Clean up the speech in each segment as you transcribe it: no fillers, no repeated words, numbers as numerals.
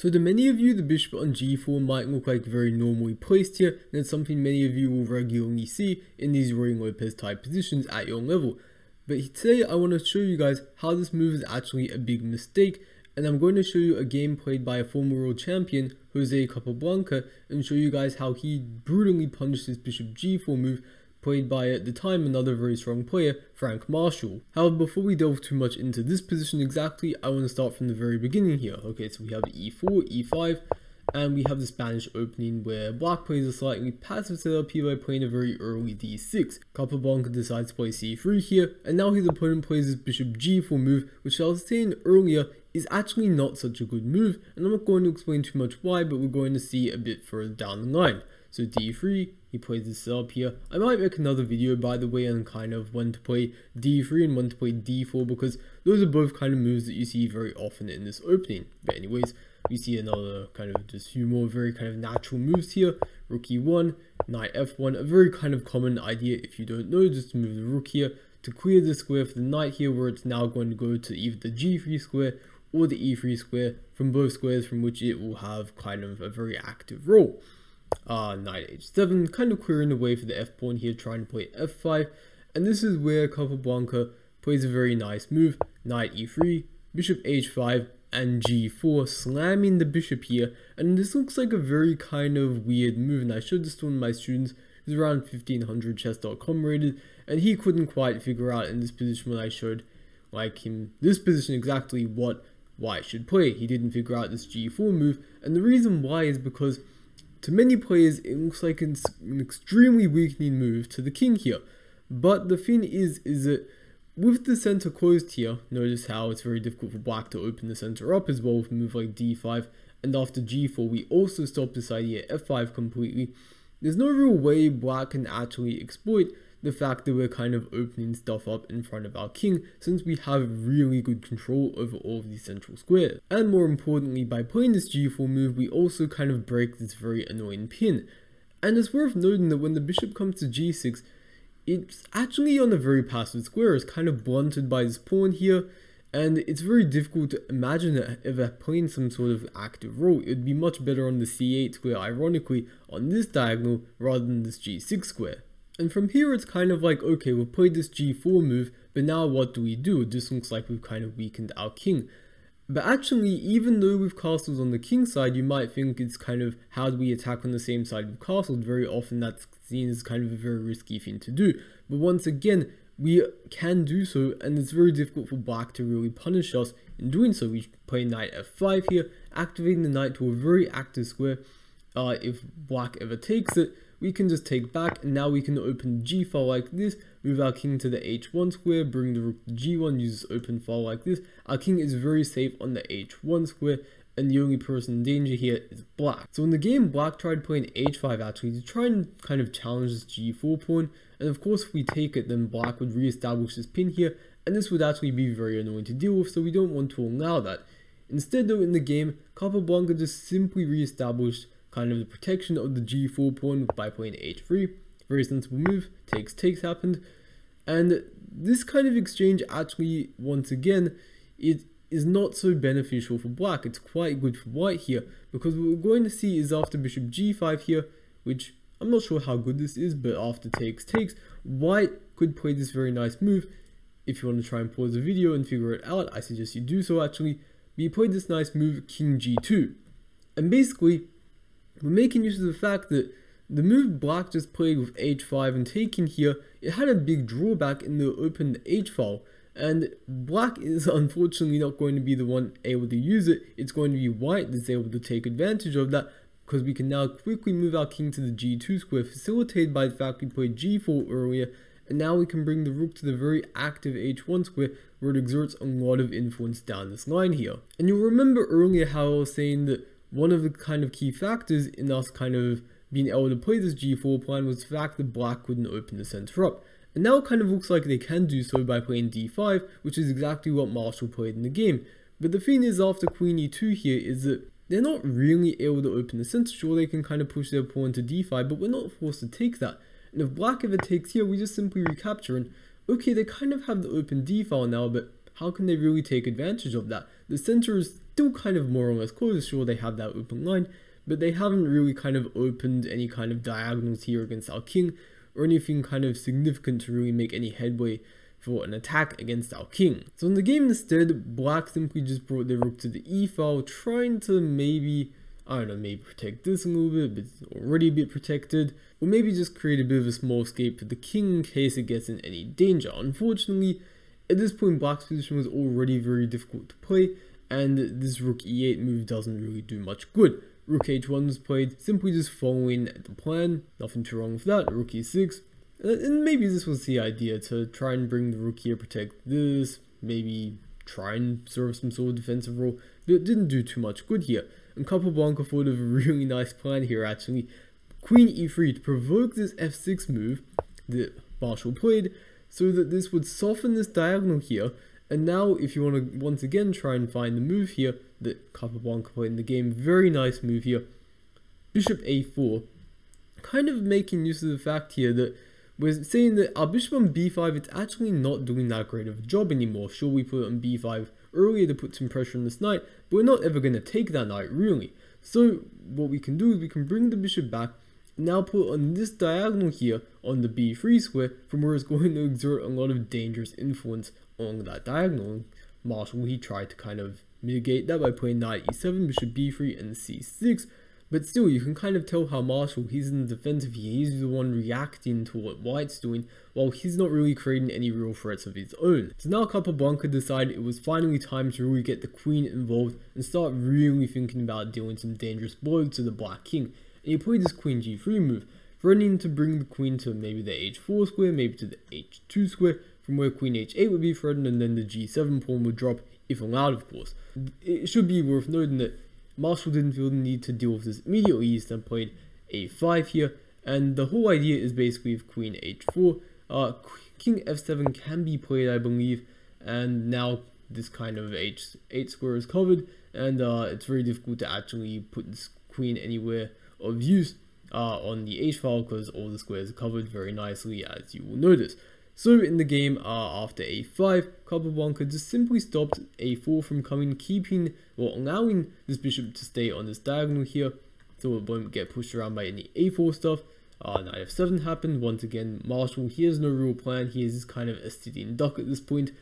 So to many of you, the bishop on g4 might look like very normally placed here, and it's something many of you will regularly see in these Ruy Lopez type positions at your level. But today I want to show you guys how this move is actually a big mistake, and I'm going to show you a game played by a former world champion, Jose Capablanca, and show you guys how he brutally punished this bishop g4 move played by, at the time, another very strong player, Frank Marshall. However, before we delve too much into this position exactly, I want to start from the very beginning here. Okay, so we have e4, e5, and we have the Spanish opening where black plays a slightly passive setup here by playing a very early d6. Capablanca decides to play c3 here, and now his opponent plays this bishop g4 move, which I was saying earlier is actually not such a good move, and I'm not going to explain too much why, but we're going to see a bit further down the line. So d3, he plays this setup here. I might make another video, by the way, on kind of when to play d3 and when to play d4, because those are both kind of moves that you see very often in this opening. But anyways, we see another kind of just few more very kind of natural moves here. Rook e1, knight f1, a very kind of common idea if you don't know, just to move the rook here to clear the square for the knight here, where it's now going to go to either the g3 square or the e3 square, from both squares from which it will have kind of a very active role. Knight h7, kind of clearing the way for the f pawn here, trying to play f5, and this is where Capablanca plays a very nice move. Knight e3, bishop h5, and g4, slamming the bishop here, and this looks like a very kind of weird move, and I showed this to one of my students who's around 1500 chess.com rated, and he couldn't quite figure out in this position when I showed him this position exactly what white should play. He didn't figure out this g4 move, and the reason why is because to many players, it looks like an extremely weakening move to the king here. But the thing is that with the center closed here, notice how it's very difficult for black to open the center up as well with a move like d5. And after g4, we also stop this idea f5 completely. There's no real way black can actually exploit the fact that we're kind of opening stuff up in front of our king, since we have really good control over all of these central squares. And more importantly, by playing this g4 move, we also kind of break this very annoying pin. And it's worth noting that when the bishop comes to g6, it's actually on a very passive square. It's kind of blunted by this pawn here, and it's very difficult to imagine it ever playing some sort of active role. It would be much better on the c8 square, ironically, on this diagonal rather than this g6 square. And from here, it's kind of like, okay, we've played this g4 move, but now what do we do? This looks like we've kind of weakened our king. But actually, even though with castles on the king side, you might think it's kind of, how do we attack on the same side of castles? Very often that's seen as kind of a very risky thing to do. But once again, we can do so, and it's very difficult for black to really punish us in doing so. We play knight f5 here, activating the knight to a very active square. If black ever takes it, we can just take back, and now we can open g file like this, move our king to the h1 square, bring the rook to g1, use this open file like this. Our king is very safe on the h1 square, and the only person in danger here is black. So in the game, black tried playing h5 actually to try and kind of challenge this g4 pawn, and of course if we take it, then black would re-establish this pin here, and this would actually be very annoying to deal with, so we don't want to allow that. Instead though, in the game, Capablanca just simply re-established kind of the protection of the g4 pawn by playing h3. Very sensible move. Takes happened, and this kind of exchange actually, once again, it is not so beneficial for black. It's quite good for white here, because what we're going to see is after bishop g5 here, which I'm not sure how good this is, but after takes, white could play this very nice move. If you want to try and pause the video and figure it out, I suggest you do so actually. We played this nice move, king g2, and basically we're making use of the fact that the move black just played with h5 and taking here, it had a big drawback in the open h file, and black is unfortunately not going to be the one able to use it. It's going to be white that's able to take advantage of that, because we can now quickly move our king to the g2 square, facilitated by the fact we played g4 earlier, and now we can bring the rook to the very active h1 square, where it exerts a lot of influence down this line here. And you'll remember earlier how I was saying that one of the kind of key factors in us kind of being able to play this g4 plan was the fact that black couldn't open the center up. And now it kind of looks like they can do so by playing d5, which is exactly what Marshall played in the game. But the thing is, after queen e2 here, is that they're not really able to open the center. Sure, they can kind of push their pawn to d5, but we're not forced to take that. And if black ever takes here, we just simply recapture, and okay, they kind of have the open d file now, but how can they really take advantage of that? The center is still kind of more or less closed. Sure, they have that open line, but they haven't really kind of opened any kind of diagonals here against our king, or anything kind of significant to really make any headway for an attack against our king. So in the game instead, black simply just brought their rook to the e file, trying to maybe, I don't know, maybe protect this a little bit, but it's already a bit protected, or maybe just create a bit of a small escape for the king in case it gets in any danger. Unfortunately, at this point, black's position was already very difficult to play, and this rook e8 move doesn't really do much good. Rook h1 was played, simply just following the plan, nothing too wrong with that. Rook e6, and maybe this was the idea, to try and bring the rook here, protect this, maybe try and serve some sort of defensive role, but it didn't do too much good here. And Capablanca thought of a really nice plan here actually. Queen e3 to provoke this f6 move that Marshall played, so that this would soften this diagonal here. And now if you want to once again try and find the move here that Capablanca played in the game, very nice move here, bishop a4, kind of making use of the fact here that we're saying that our bishop on b5, it's actually not doing that great of a job anymore. Sure, we put it on b5 earlier to put some pressure on this knight, but we're not ever going to take that knight really. So what we can do is we can bring the bishop back, now put on this diagonal here on the b3 square, from where it's going to exert a lot of dangerous influence on that diagonal. And Marshall, he tried to kind of mitigate that by playing knight e7, bishop b3 and c6, but still you can kind of tell how Marshall, he's in the defensive here, he's the one reacting to what white's doing, while he's not really creating any real threats of his own. So now Capablanca decided it was finally time to really get the queen involved and start really thinking about dealing some dangerous blows to the black king. And he played this queen g3 move, threatening to bring the queen to maybe the h4 square, maybe to the h2 square, from where queen h8 would be threatened, and then the g7 pawn would drop, if allowed of course. It should be worth noting that Marshall didn't feel the need to deal with this immediately. He instead played a5 here, and the whole idea is basically with queen h4, king f7 can be played, I believe, and now this kind of h8 square is covered, and it's very difficult to actually put this queen anywhere of use on the h file, because all the squares are covered very nicely, as you will notice. So in the game, after a5, Capablanca just simply stopped a4 from coming, keeping or allowing this bishop to stay on this diagonal here, so it won't get pushed around by any a4 stuff. Knight f7 happened. Once again, Marshall, he has no real plan. He is kind of a sitting duck at this point,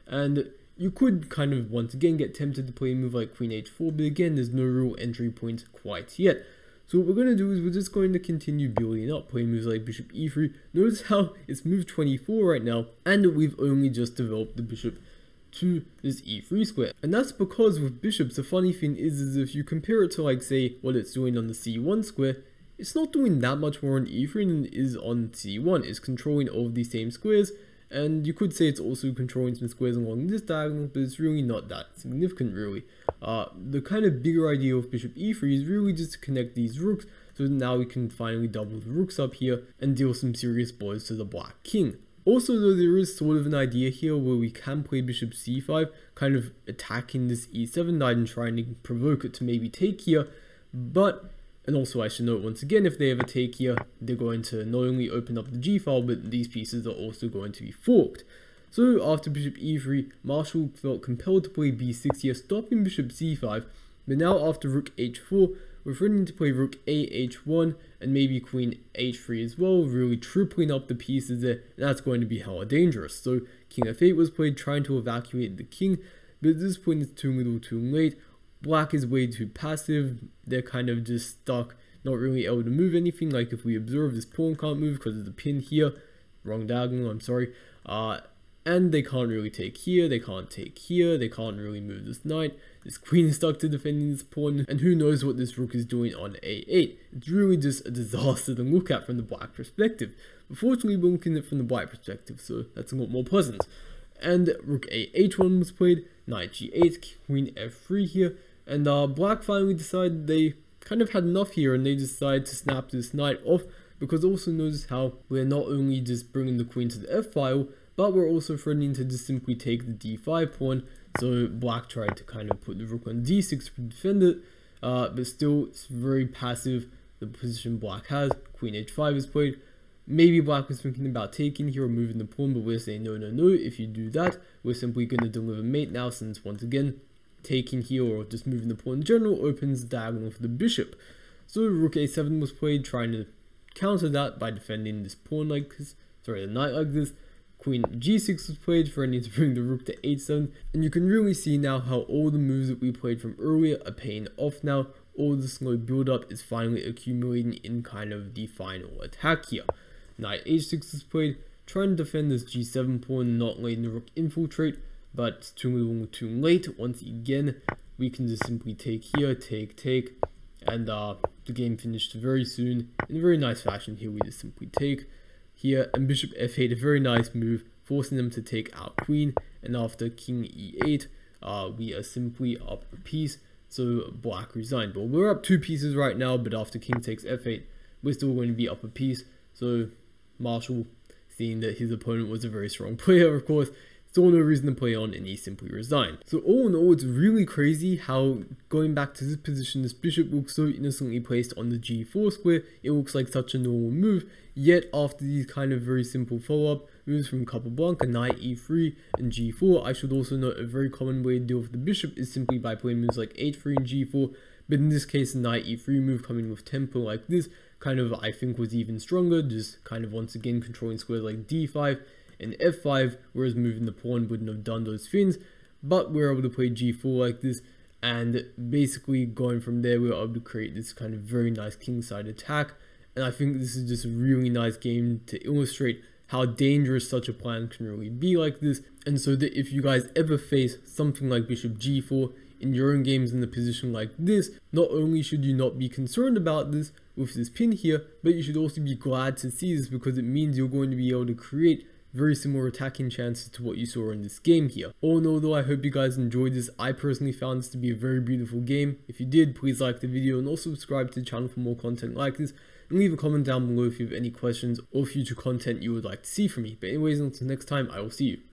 and you could kind of once again get tempted to play a move like queen h4, but again, there's no real entry point quite yet. So what we're going to do is we're just going to continue building up, playing moves like bishop e3. Notice how it's move 24 right now, and we've only just developed the bishop to this e3 square. And that's because with bishops, the funny thing is if you compare it to, like, say, what it's doing on the c1 square, it's not doing that much more on e3 than it is on c1. It's controlling all of these same squares, and you could say it's also controlling some squares along this diagonal, but it's really not that significant really. The kind of bigger idea of bishop e3 is really just to connect these rooks, so that now we can finally double the rooks up here and deal some serious blows to the black king. Also though, there is sort of an idea here where we can play bishop c5, kind of attacking this e7 knight and trying to provoke it to maybe take here, but, and also I should note once again, if they ever take here, they're going to not only open up the g file, but these pieces are also going to be forked. So after bishop e3, Marshall felt compelled to play b6 here, stopping bishop c5, but now after rook h4, we're threatening to play rook a h1 and maybe queen h3 as well, really tripling up the pieces there, and that's going to be hella dangerous. So king f8 was played, trying to evacuate the king, but at this point it's too little too late. Black is way too passive, they're kind of just stuck, not really able to move anything. Like if we observe, this pawn can't move because of the pin here, wrong diagonal, I'm sorry, and they can't really take here, they can't take here, they can't really move this knight, this queen is stuck to defending this pawn, and who knows what this rook is doing on a8. It's really just a disaster to look at from the black perspective. But fortunately we're looking at it from the white perspective, so that's a lot more pleasant. And rook a h1 was played, knight g8, queen f3 here, and black finally decided they kind of had enough here, and they decided to snap this knight off, because also notice how we're not only just bringing the queen to the f file, but we're also threatening to just simply take the d5 pawn. So black tried to kind of put the rook on d6 to defend it, but still it's very passive, the position black has. Queen h5 is played, Maybe black was thinking about taking here or moving the pawn, but we're saying no, no, no. If you do that, we're simply going to deliver mate now, since once again, taking here or just moving the pawn in general opens the diagonal for the bishop. So rook a7 was played, trying to counter that by defending this pawn like this, the knight like this. Queen g6 was played, threatening to bring the rook to h7, and you can really see now how all the moves that we played from earlier are paying off now. All the slow build up is finally accumulating in kind of the final attack here. Knight h6 is played, trying to defend this g7 pawn, not letting the rook infiltrate, but it's too little too late. Once again, we can just simply take here, take, and the game finished very soon in a very nice fashion. Here we just simply take here, and bishop f8, a very nice move, forcing them to take our queen, and after king e8, we are simply up a piece, so black resigned. But we're up 2 pieces right now, but after king takes f8, we're still going to be up a piece, so Marshall, seeing that his opponent was a very strong player, of course, saw no reason to play on, and he simply resigned. So all in all, it's really crazy how going back to this position, this bishop looks so innocently placed on the g4 square. It looks like such a normal move, yet after these kind of very simple follow-up moves from Capablanca, knight e3 and g4, I should also note a very common way to deal with the bishop is simply by playing moves like h3 and g4, but in this case the knight e3 move coming with tempo like this kind of, I think, was even stronger, just kind of once again controlling squares like d5 and f5, whereas moving the pawn wouldn't have done those things. But we're able to play g4 like this, and basically going from there we're able to create this kind of very nice kingside attack. And I think this is just a really nice game to illustrate how dangerous such a plan can really be like this. And so that if you guys ever face something like bishop g4 in your own games in a position like this, not only should you not be concerned about this with this pin here, but you should also be glad to see this, because it means you're going to be able to create very similar attacking chances to what you saw in this game here. All in all though, I hope you guys enjoyed this. I personally found this to be a very beautiful game. If you did, please like the video and also subscribe to the channel for more content like this, and leave a comment down below if you have any questions or future content you would like to see from me. But anyways, until next time, I will see you.